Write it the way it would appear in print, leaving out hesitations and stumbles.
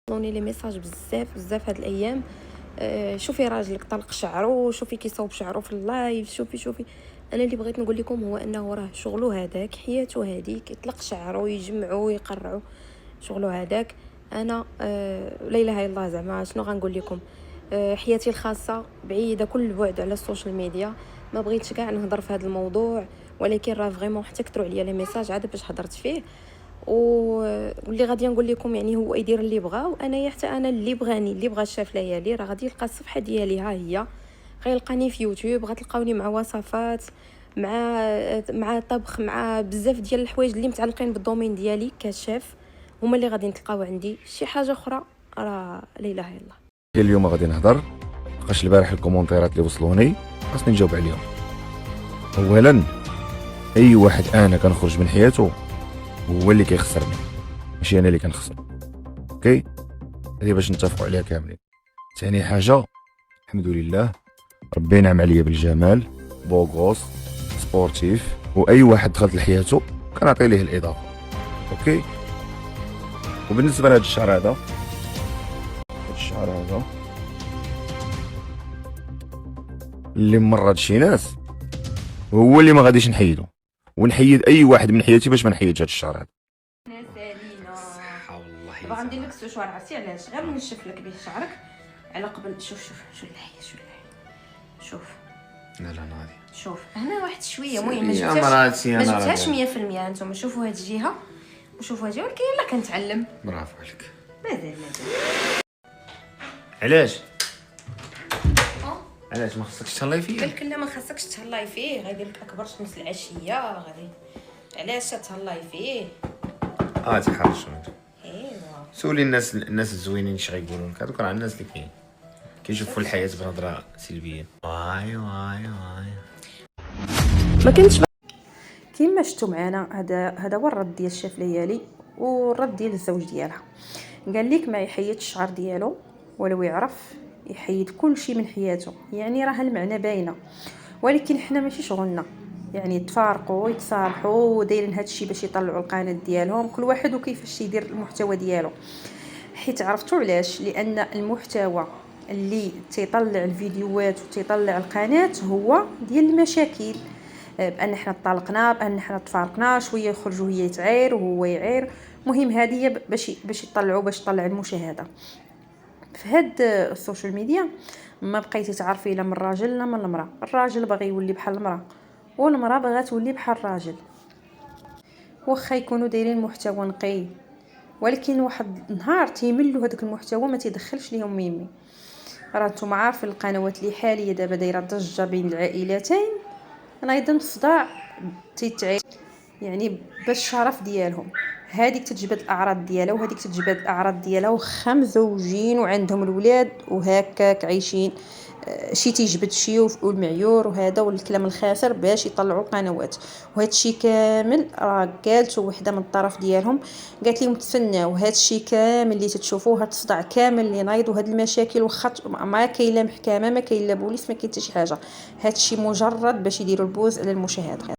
لوني لي ميساج بزاف بزاف هاد الايام. شوفي راجلك طلق شعره، شوفي كيصاوب شعره في اللايف، شوفي. انا اللي بغيت نقول لكم هو انه راه شغله هذاك، حياته هذيك، يطلق شعره يجمعو يقرعو، شغله هذاك. انا لا اله الا الله، زعما شنو غنقول لكم؟ حياتي الخاصه بعيده كل البعد على السوشيال ميديا. ما بغيتش كاع نهضر في هذا الموضوع، ولكن راه فريمون حتى كثروا عليا لي ميساج عاد باش هضرت فيه. واللي غادي نقول لكم يعني هو يدير اللي بغا، وانا حتى انا اللي بغاني، اللي بغى شاف ليالي راه غادي يلقى الصفحه ديالي، ها هي غيلقاني في يوتيوب، غتلقاوني مع وصفات، مع طبخ، مع بزاف ديال الحوايج اللي متعلقين بالدومين ديالي كشاف، هما اللي غادي نتلقاو عندي. شي حاجه اخرى راه لا اله الا الله. اليوم غادي نهضر لقاش البارح الكومونتيرات اللي وصلوني خاصني نجاوب عليهم. اولا، اي واحد انا كنخرج من حياته هو اللي كيخسرني، ماشي انا اللي كنخسر. اوكي، هذه باش نتفقوا عليها كاملين. ثاني حاجه، الحمد لله ربي نعم عليا بالجمال، بوغوس سبورتيف، واي واحد دخلت لحياته كنعطي ليه الاضافه. اوكي، وبالنسبه لهذا الشهر هذا اللي مرض شي ناس هو اللي ما غاديش نحيدو، ونحيد اي واحد من حياتي باش ما نحيدش هذا الشهر هذا. سالينا صحة والله. دابا غندير لك السوشوار، عرفتي علاش؟ غير نشف لك به شعرك على قبل. شوف اللحيه، شوف لا ناضي، شوف هنا واحد شويه. المهم يا مراتي ما انا جبتهاش 100%. نتوما شوفوا هاد الجهه وشوفوا هاد الجهه، ولكن يلا كنتعلم. برافو عليك. مازال علاش ما خصكش تهلاي فيا؟ قالك لا ما خاصكش تهلاي فيه، غيدير لك اكبر شمس العشيه غادي. علاش تهلاي فيه؟ تحرش. ايوا سولي الناس الزوينين اش غيقولوا لك، هذوك راه الناس اللي كيشوفوا الحياه بنظره سلبيه. واي ما كنتش كيما شفتوا معنا. هذا هو الرد ديال الشاف ليالي، والرد ديال الزوج ديالها. قال لك ما يحيدش الشعر ديالو، ولو يعرف يحيد كل شيء من حياته. يعني راه المعنى باينه، ولكن حنا ماشي شغلنا يعني يتفارقوا يتصالحوا، ودايرين هذا الشيء باش يطلعوا القناه ديالهم، كل واحد وكيفاش يدير المحتوى ديالو. حيت عرفتوا علاش؟ لان المحتوى اللي تيطلع الفيديوهات وتيطلع القناه هو ديال المشاكل، بان حنا طلقنا، بان حنا تفارقنا، شويه يخرجوا هي تعاير وهو يعاير. مهم هذه باش يطلعوا، باش يطلع المشاهده. في هاد السوشيال ميديا ما بقيتي تعرفي لا من الراجل لا من المراه. الراجل باغي يولي بحال المراه، والمراه باغا تولي بحال الراجل، واخا يكونوا دايرين محتوى نقي، ولكن واحد النهار تيملوا هذاك المحتوى ما تيدخلش ليهم ميمي. راه نتوما عارفين القنوات اللي حاليا دابا دايره ضجه بين العائلتين، ايضا الصداع تيتعيد يعني باش الشرف ديالهم. هذيك تتجبد الاعراض ديالها وهذيك تتجبد الاعراض ديالها، وخا مزوجين وعندهم الولاد وهكاك عايشين. شي تيجبد شي والمعيور وهذا والكلام الخاسر باش يطلعوا القنوات. وهذا الشيء كامل راه قالته وحده من الطرف ديالهم، قالت لهم تسناو هذا الشيء كامل اللي تتشوفوه، هذا الصداع كامل اللي نايض وهاد المشاكل، واخا ما كاين لا محكمه، ما كاين لا بوليس، ما كاين حتى شي حاجه. هذا الشيء مجرد باش يديروا البوز على المشاهد.